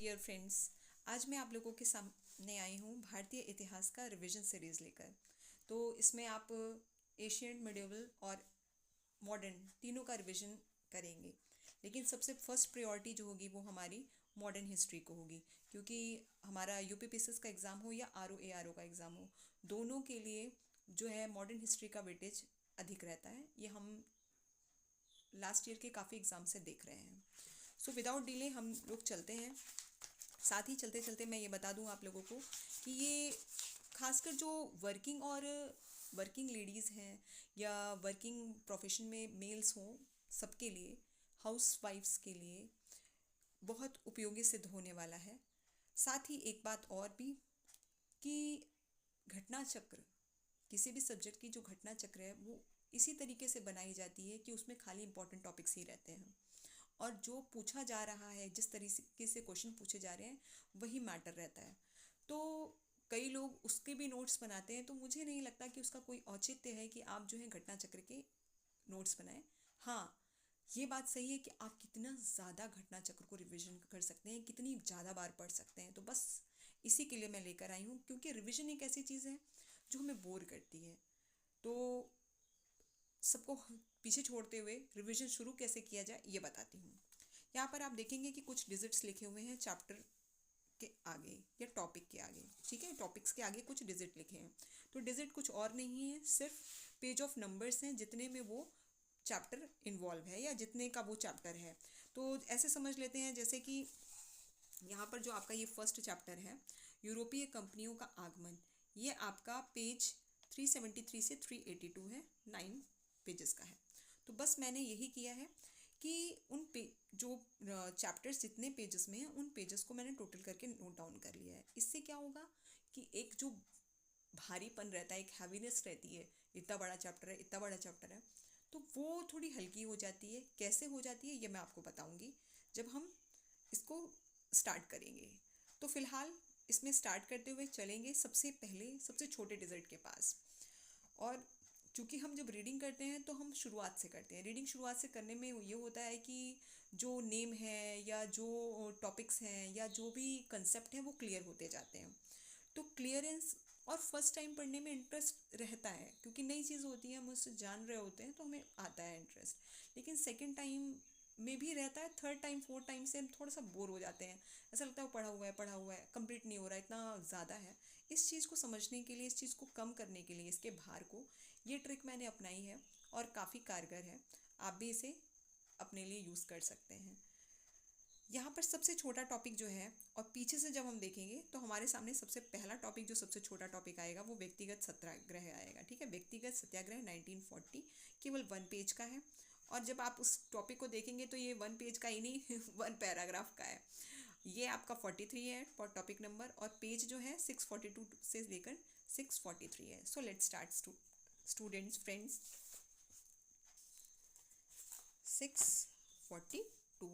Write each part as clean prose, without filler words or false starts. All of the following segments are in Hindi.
डियर फ्रेंड्स, आज मैं आप लोगों के सामने आई हूँ भारतीय इतिहास का रिवीजन सीरीज़ लेकर। तो इसमें आप एशियंट, मिडिवल और मॉडर्न तीनों का रिवीजन करेंगे। लेकिन सबसे फर्स्ट प्रायोरिटी जो होगी वो हमारी मॉडर्न हिस्ट्री को होगी, क्योंकि हमारा यूपीपीएससी का एग्ज़ाम हो या आरओ एआरओ का एग्ज़ाम हो, दोनों के लिए जो है मॉडर्न हिस्ट्री का वेटेज अधिक रहता है। ये हम लास्ट ईयर के काफ़ी एग्ज़ाम से देख रहे हैं। सो विदाउट डिले हम लोग चलते हैं। साथ ही चलते चलते मैं ये बता दूं आप लोगों को कि ये खासकर जो वर्किंग लेडीज़ हैं या वर्किंग प्रोफेशन में मेल्स हों, सबके लिए, हाउस वाइफ्स के लिए बहुत उपयोगी सिद्ध होने वाला है। साथ ही एक बात और भी कि घटना चक्र, किसी भी सब्जेक्ट की जो घटना चक्र है वो इसी तरीके से बनाई जाती है कि उसमें खाली इंपॉर्टेंट टॉपिक्स ही रहते हैं और जो पूछा जा रहा है, जिस तरीके से क्वेश्चन पूछे जा रहे हैं, वही मैटर रहता है। तो कई लोग उसके भी नोट्स बनाते हैं, तो मुझे नहीं लगता कि उसका कोई औचित्य है कि आप जो है घटना चक्र के नोट्स बनाएं। हाँ, ये बात सही है कि आप कितना ज़्यादा घटना चक्र को रिवीजन कर सकते हैं, कितनी ज़्यादा बार पढ़ सकते हैं। तो बस इसी के लिए मैं लेकर आई हूँ, क्योंकि रिवीजन एक ऐसी चीज़ है जो हमें बोर करती है। तो सबको पीछे छोड़ते हुए रिवीजन शुरू कैसे किया जाए ये बताती हूँ। यहाँ पर आप देखेंगे कि कुछ डिजिट्स लिखे हुए हैं चैप्टर के आगे या टॉपिक के आगे। ठीक है, टॉपिक्स के आगे कुछ डिजिट लिखे हैं। तो डिजिट कुछ और नहीं है, सिर्फ पेज ऑफ नंबर्स हैं जितने में वो चैप्टर इन्वॉल्व है या जितने का वो चैप्टर है। तो ऐसे समझ लेते हैं जैसे कि यहाँ पर जो आपका ये फर्स्ट चैप्टर है, यूरोपीय कंपनियों का आगमन, ये आपका पेज 373 से 382 है, 9 पेजेस का है। तो बस मैंने यही किया है कि जो चैप्टर्स जितने पेजेस में हैं उन पेजेस को मैंने टोटल करके नोट डाउन कर लिया है। इससे क्या होगा कि एक जो भारीपन रहता है, एक हैवीनेस रहती है, इतना बड़ा चैप्टर है, इतना बड़ा चैप्टर है, तो वो थोड़ी हल्की हो जाती है। कैसे हो जाती है ये मैं आपको बताऊंगी जब हम इसको स्टार्ट करेंगे। तो फिलहाल इसमें स्टार्ट करते हुए चलेंगे सबसे पहले सबसे छोटे डिजिट के पास। और चूँकि हम जब रीडिंग करते हैं तो हम शुरुआत से करते हैं। रीडिंग शुरुआत से करने में ये होता है कि जो नेम है या जो टॉपिक्स हैं या जो भी कंसेप्ट हैं वो क्लियर होते जाते हैं। तो क्लियरेंस और फर्स्ट टाइम पढ़ने में इंटरेस्ट रहता है, क्योंकि नई चीज़ होती है, हम उससे जान रहे होते हैं तो हमें आता है इंटरेस्ट। लेकिन सेकंड टाइम में भी रहता है, थर्ड टाइम फोर्थ टाइम से हम थोड़ा सा बोर हो जाते हैं। ऐसा लगता है पढ़ा हुआ है, कंप्लीट नहीं हो रहा, इतना ज़्यादा है। इस चीज़ को समझने के लिए, इस चीज़ को कम करने के लिए, इसके भार को, ये ट्रिक मैंने अपनाई है और काफ़ी कारगर है। आप भी इसे अपने लिए यूज़ कर सकते हैं। यहाँ पर सबसे छोटा टॉपिक जो है, और पीछे से जब हम देखेंगे तो हमारे सामने सबसे पहला टॉपिक, जो सबसे छोटा टॉपिक आएगा, वो व्यक्तिगत सत्याग्रह आएगा। ठीक है, व्यक्तिगत सत्याग्रह 1940, केवल 1 पेज का है। और जब आप उस टॉपिक को देखेंगे तो ये 1 पेज का ही नहीं 1 पैराग्राफ का है। ये आपका 43 है फॉर टॉपिक नंबर, और पेज जो है 642 से लेकर 643 है। So let's start students, friends. 642।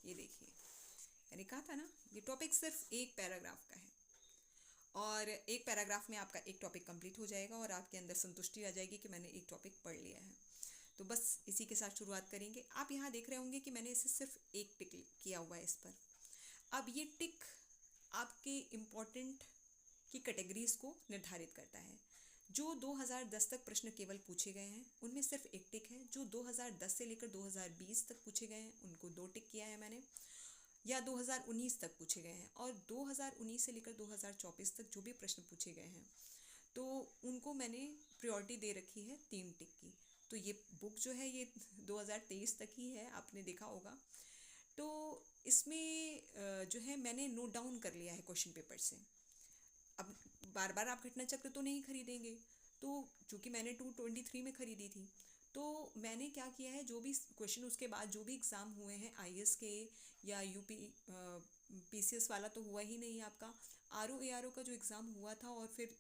ये देखिए, मैंने कहा था ना, ये टॉपिक सिर्फ एक पैराग्राफ का है और एक पैराग्राफ में आपका एक टॉपिक कंप्लीट हो जाएगा और आपके अंदर संतुष्टि आ जाएगी कि मैंने एक टॉपिक पढ़ लिया है। तो बस इसी के साथ शुरुआत करेंगे। आप यहाँ देख रहे होंगे कि मैंने इसे सिर्फ एक टिक किया हुआ है इस पर। अब ये टिक आपके इम्पोर्टेंट की कैटेगरीज को निर्धारित करता है। जो 2010 तक प्रश्न केवल पूछे गए हैं उनमें सिर्फ एक टिक है। जो 2010 से लेकर 2020 तक पूछे गए हैं उनको 2 टिक किया है मैंने, या 2019 तक पूछे गए हैं। और 2019 से लेकर 2024 तक जो भी प्रश्न पूछे गए हैं तो उनको मैंने प्रायोरिटी दे रखी है 3 टिक की। तो ये बुक जो है ये 2023 तक ही है, आपने देखा होगा। तो इसमें जो है मैंने नोट डाउन कर लिया है क्वेश्चन पेपर से। अब बार बार आप घटना चक्र तो नहीं खरीदेंगे, तो चूंकि मैंने 223 में खरीदी थी, तो मैंने क्या किया है, जो भी क्वेश्चन उसके बाद जो भी एग्ज़ाम हुए हैं आईएएस के या यूपी पीसीएस वाला तो हुआ ही नहीं आपका, आरओ एआरओ का जो एग्ज़ाम हुआ था और फिर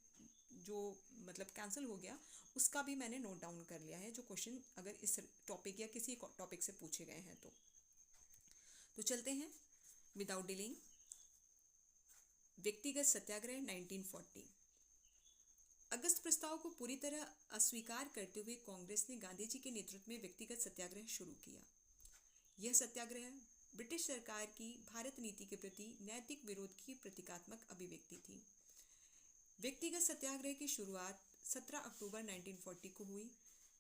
जो मतलब कैंसिल हो गया, उसका भी मैंने नोट डाउन कर लिया है, जो क्वेश्चन अगर इस टॉपिक या किसी टॉपिक से पूछे गए हैं तो चलते हैं विदाउट डिलेइंग। व्यक्तिगत सत्याग्रह 1940। अगस्त प्रस्ताव को पूरी तरह अस्वीकार करते हुए कांग्रेस ने गांधी जी के नेतृत्व में व्यक्तिगत सत्याग्रह शुरू किया। यह सत्याग्रह ब्रिटिश सरकार की भारत नीति के प्रति नैतिक विरोध की प्रतीकात्मक अभिव्यक्ति थी। व्यक्तिगत सत्याग्रह की शुरुआत 17 अक्टूबर 1940 को हुई।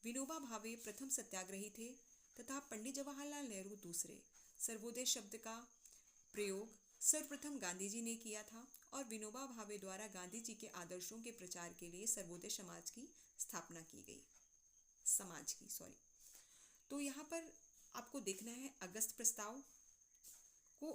विनोबा भावे प्रथम सत्याग्रही थे तथा पंडित जवाहरलाल नेहरू दूसरे। सर्वोदय शब्द का प्रयोग सर्वप्रथम गांधी जी ने किया था और विनोबा भावे द्वारा गांधी जी के आदर्शों के प्रचार के लिए सर्वोदय समाज की स्थापना की गई। तो यहाँ पर आपको देखना है अगस्त प्रस्ताव को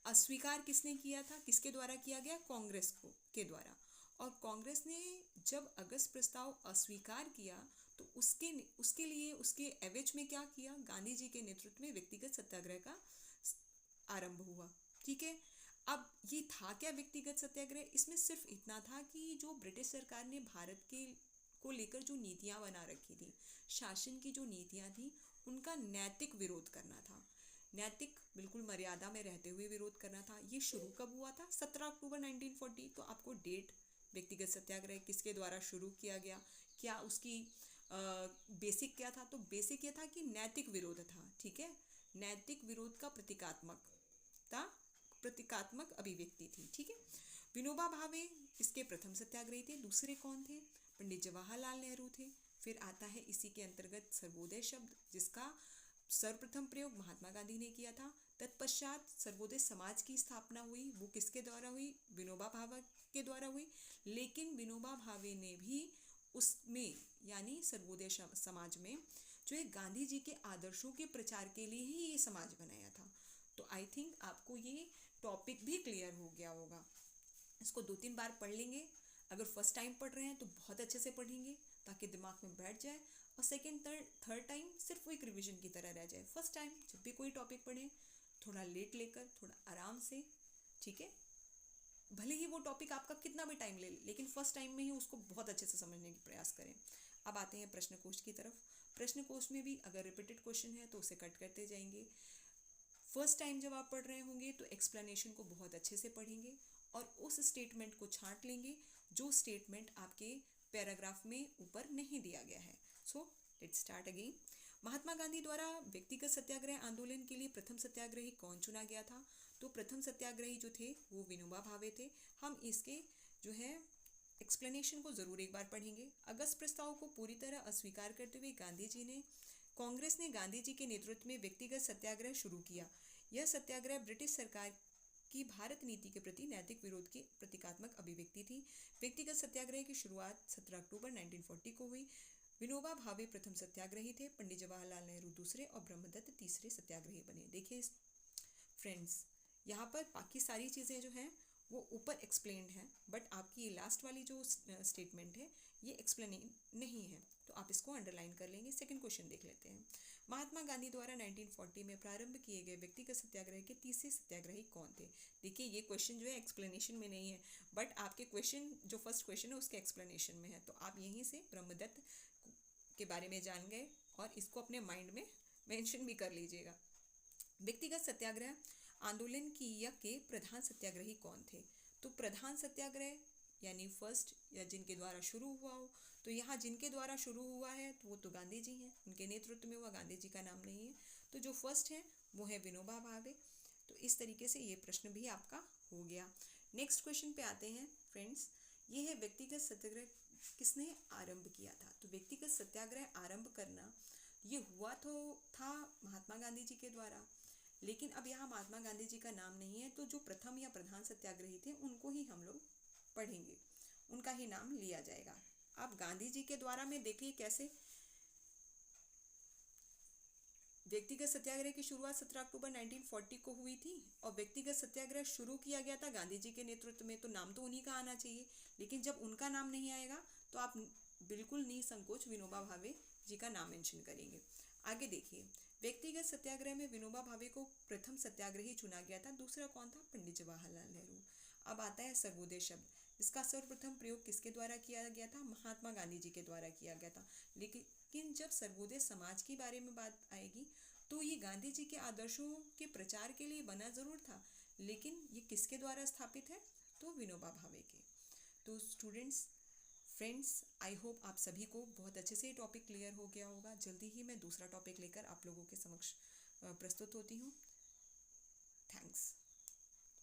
अस्वीकार किसने किया था, किसके द्वारा किया गया, कांग्रेस के द्वारा। और कांग्रेस ने जब अगस्त प्रस्ताव अस्वीकार किया तो उसके लिए उसके एवज में क्या किया, गांधी जी के नेतृत्व में व्यक्तिगत सत्याग्रह का आरंभ हुआ। ठीक है, अब ये था क्या व्यक्तिगत सत्याग्रह? इसमें सिर्फ इतना था कि जो ब्रिटिश सरकार ने भारत के को लेकर जो नीतियां बना रखी थी, शासन की जो नीतियां थी, उनका नैतिक विरोध करना था। नैतिक बिल्कुल मर्यादा में रहते हुए विरोध करना था। ये शुरू कब हुआ था? 17 अक्टूबर 1940। तो आपको डेट, व्यक्तिगत सत्याग्रह किसके द्वारा शुरू किया गया, क्या उसकी बेसिक क्या था? तो बेसिक ये था कि नैतिक विरोध था। ठीक है, नैतिक विरोध का प्रतीकात्मक अभिव्यक्ति थी। ठीक है, विनोबा भावे इसके प्रथम सत्याग्रही थे। दूसरे कौन थे? पंडित जवाहरलाल नेहरू थे। फिर आता है इसी के अंतर्गत सर्वोदय शब्द, जिसका सर्वप्रथम प्रयोग महात्मा गांधी ने किया था। तत्पश्चात सर्वोदय समाज की स्थापना हुई। वो किसके द्वारा हुई? विनोबा भावे के द्वारा हुई। लेकिन विनोबा भावे ने भी उसमें यानी सर्वोदय समाज में जो है गांधी जी के आदर्शों के प्रचार के लिए ही ये समाज बनाया था। तो आई थिंक आपको ये टॉपिक भी क्लियर हो गया होगा। इसको 2-3 बार पढ़ लेंगे। अगर फर्स्ट टाइम पढ़ रहे हैं तो बहुत अच्छे से पढ़ेंगे ताकि दिमाग में बैठ जाए, और सेकेंड थर्ड टाइम सिर्फ वो एक रिविजन की तरह रह जाए। फर्स्ट टाइम जब भी कोई टॉपिक पढ़ें थोड़ा लेट लेकर, थोड़ा आराम से। ठीक है, भले ही वो टॉपिक आपका कितना भी टाइम ले, लेकिन फर्स्ट टाइम में ही उसको बहुत अच्छे से समझने की प्रयास करें। अब आते हैं प्रश्न कोश की तरफ। प्रश्न कोश में भी अगर रिपीटेड क्वेश्चन है तो उसे कट करते जाएंगे। फर्स्ट टाइम जब आप पढ़ रहे होंगे तो एक्सप्लेनेशन को बहुत अच्छे से पढ़ेंगे और उस स्टेटमेंट को छांट लेंगे जो स्टेटमेंट आपके पैराग्राफ में ऊपर नहीं दिया गया है। So let's start again. Mahatma Gandhi द्वारा व्यक्तिगत सत्याग्रह आंदोलन के लिए प्रथम सत्याग्रही कौन चुना गया था? तो प्रथम सत्याग्रही जो थे वो विनोबा भावे थे। हम इसके जो है एक्सप्लेनेशन को जरूर एक बार पढ़ेंगे। अगस्त प्रस्ताव को पूरी तरह अस्वीकार करते हुए कांग्रेस ने गांधी जी के नेतृत्व में व्यक्तिगत सत्याग्रह शुरू किया। यह सत्याग्रह ब्रिटिश सरकार की भारत नीति के प्रति नैतिक विरोध की प्रतीकात्मक अभिव्यक्ति थी। व्यक्तिगत सत्याग्रह की शुरुआत 17 अक्टूबर 1940 को हुई। विनोबा भावे प्रथम सत्याग्रही थे, पंडित जवाहरलाल नेहरू दूसरे और ब्रह्मदत्त तीसरे सत्याग्रही बने। देखिए फ्रेंड्स, यहाँ पर बाकी सारी चीज़ें जो हैं वो ऊपर एक्सप्लेन्ड है, बट आपकी ये लास्ट वाली जो स्टेटमेंट है ये एक्सप्लेन नहीं है, तो आप इसको अंडरलाइन कर लेंगे। सेकंड क्वेश्चन देख लेते हैं। महात्मा गांधी द्वारा 1940 में प्रारंभ किए गए व्यक्तिगत सत्याग्रह के तीसरे सत्याग्रही कौन थे? देखिए ये क्वेश्चन जो है एक्सप्लेनेशन में नहीं है, बट आपके क्वेश्चन जो फर्स्ट क्वेश्चन है उसके एक्सप्लेनेशन में है। तो आप यहीं से ब्रह्मदत्त के बारे में जान गए और इसको अपने माइंड में मेंशन भी कर लीजिएगा। व्यक्तिगत सत्याग्रह आंदोलन के प्रधान सत्याग्रही कौन थे? तो प्रधान सत्याग्रह यानी फर्स्ट या जिनके द्वारा शुरू हुआ हो, तो यहाँ जिनके द्वारा शुरू हुआ है तो वो तो गांधी जी हैं, उनके नेतृत्व में हुआ, गांधी जी का नाम नहीं है। तो जो फर्स्ट है वो है विनोबा भावे। तो इस तरीके से ये प्रश्न भी आपका हो गया। नेक्स्ट क्वेश्चन पे आते हैं फ्रेंड्स। ये है व्यक्तिगत सत्याग्रह किसने आरंभ किया था? तो व्यक्तिगत सत्याग्रह आरंभ करना ये हुआ तो था महात्मा गांधी जी के द्वारा, लेकिन अब यहाँ महात्मा गांधी जी का नाम नहीं है, तो जो प्रथम या प्रधान सत्याग्रही थे उनको ही हम लोग पढ़ेंगे, उनका ही नाम लिया जाएगा। अब गांधी जी के द्वारा में देखिए कैसे व्यक्तिगत सत्याग्रह की शुरुआत 17 अक्टूबर 1940 को हुई थी और व्यक्तिगत सत्याग्रह शुरू किया गया था गांधी जी के नेतृत्व में, तो नाम तो उन्हीं का आना चाहिए। लेकिन जब उनका नाम नहीं आएगा तो आप बिल्कुल निसंकोच विनोबा भावे जी का नाम मेंशन करेंगे। आगे देखिए, व्यक्तिगत सत्याग्रह में विनोबा भावे को प्रथम सत्याग्रही चुना गया था। दूसरा कौन था? पंडित जवाहरलाल नेहरू। अब आता है सर्वोदय शब्द, इसका सर्वप्रथम प्रयोग किसके द्वारा किया गया था? महात्मा गांधी जी के द्वारा किया गया था। लेकिन जब सर्वोदय समाज के बारे में बात आएगी तो ये गांधी जी के आदर्शों के प्रचार के लिए बना जरूर था, लेकिन ये किसके द्वारा स्थापित है? तो विनोबा विनोबा भावे के। तो स्टूडेंट्स, फ्रेंड्स, आई होप आप सभी को बहुत अच्छे से ये टॉपिक क्लियर हो गया होगा। जल्दी ही मैं दूसरा टॉपिक लेकर आप लोगों के समक्ष प्रस्तुत होती हूँ।